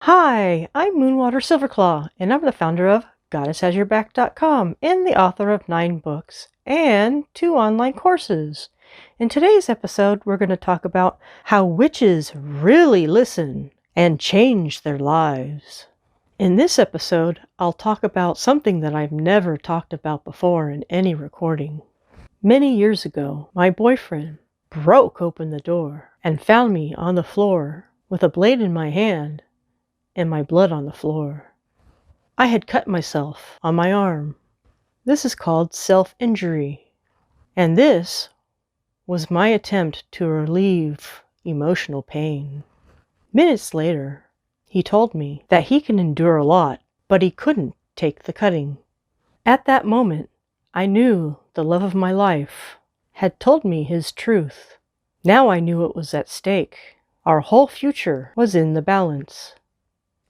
Hi, I'm Moonwater Silverclaw, and I'm the founder of GoddessHasYourBack.com and the author of 9 books and 2 online courses. In today's episode, we're going to talk about how witches really listen and change their lives. In this episode, I'll talk about something that I've never talked about before in any recording. Many years ago, my boyfriend broke open the door and found me on the floor with a blade in my hand and my blood on the floor. I had cut myself on my arm. This is called self-injury. And this was my attempt to relieve emotional pain. Minutes later, he told me that he can endure a lot, but he couldn't take the cutting. At that moment, I knew the love of my life had told me his truth. Now I knew it was at stake. Our whole future was in the balance.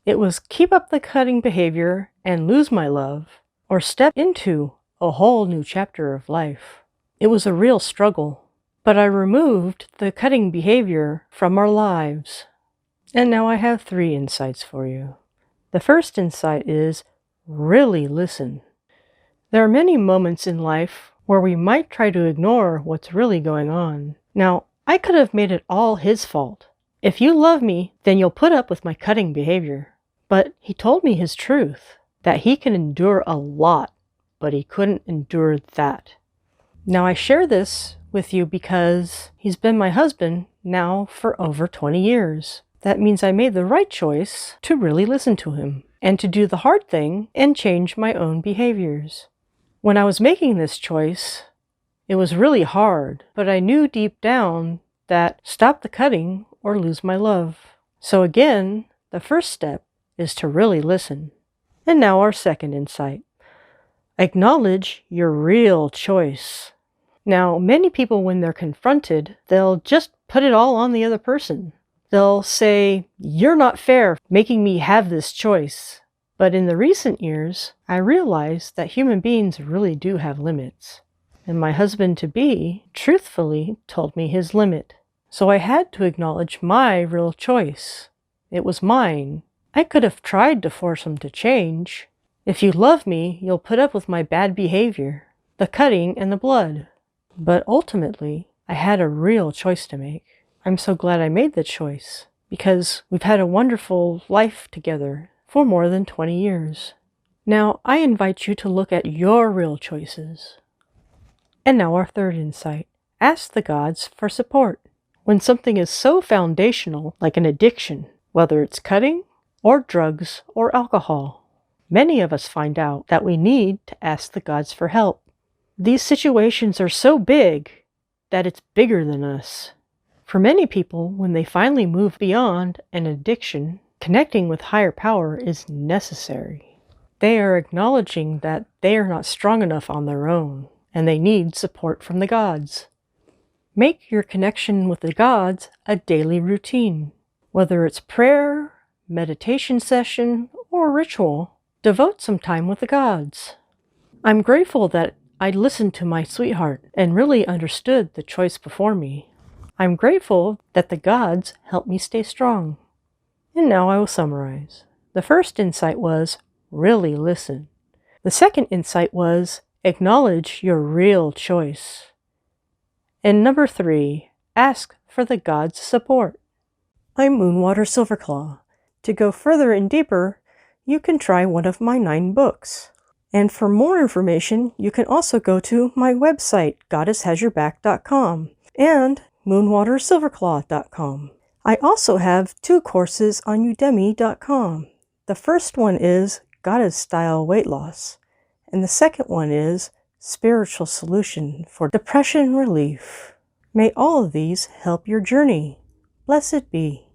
It was keep up the cutting behavior and lose my love, or step into a whole new chapter of life. It was a real struggle, but I removed the cutting behavior from our lives. And now I have 3 insights for you. The first insight is really listen. There are many moments in life where we might try to ignore what's really going on. Now, I could have made it all his fault. If you love me, then you'll put up with my cutting behavior. But he told me his truth, that he can endure a lot, but he couldn't endure that. Now I share this with you because he's been my husband now for over 20 years. That means I made the right choice to really listen to him and to do the hard thing and change my own behaviors. When I was making this choice, it was really hard, but I knew deep down that stop the cutting or lose my love. So again, the first step is to really listen. And now our second insight. Acknowledge your real choice. Now, many people, when they're confronted, they'll just put it all on the other person. They'll say, "You're not fair making me have this choice." But in the recent years, I realized that human beings really do have limits. And my husband-to-be truthfully told me his limit. So I had to acknowledge my real choice. It was mine. I could have tried to force him to change. If you love me, you'll put up with my bad behavior, the cutting and the blood. But ultimately, I had a real choice to make. I'm so glad I made the choice, because we've had a wonderful life together for more than 20 years. Now, I invite you to look at your real choices. And now our third insight. Ask the gods for support. When something is so foundational, like an addiction, whether it's cutting, or drugs, or alcohol, many of us find out that we need to ask the gods for help. These situations are so big that it's bigger than us. For many people, when they finally move beyond an addiction, connecting with higher power is necessary. They are acknowledging that they are not strong enough on their own, and they need support from the gods. Make your connection with the gods a daily routine. Whether it's prayer, meditation session, or ritual, devote some time with the gods. I'm grateful that I listened to my sweetheart and really understood the choice before me. I'm grateful that the gods helped me stay strong. And now I will summarize. The first insight was, really listen. The second insight was, acknowledge your real choice. And number 3, ask for the gods' support. I'm Moonwater Silverclaw. To go further and deeper, you can try one of my 9 books. And for more information, you can also go to my website, GoddessHasYourBack.com, and MoonwaterSilverclaw.com. I also have 2 courses on Udemy.com. The first one is Goddess Style Weight Loss, and the second one is Spiritual Solution for Depression Relief. May all of these help your journey. Blessed be.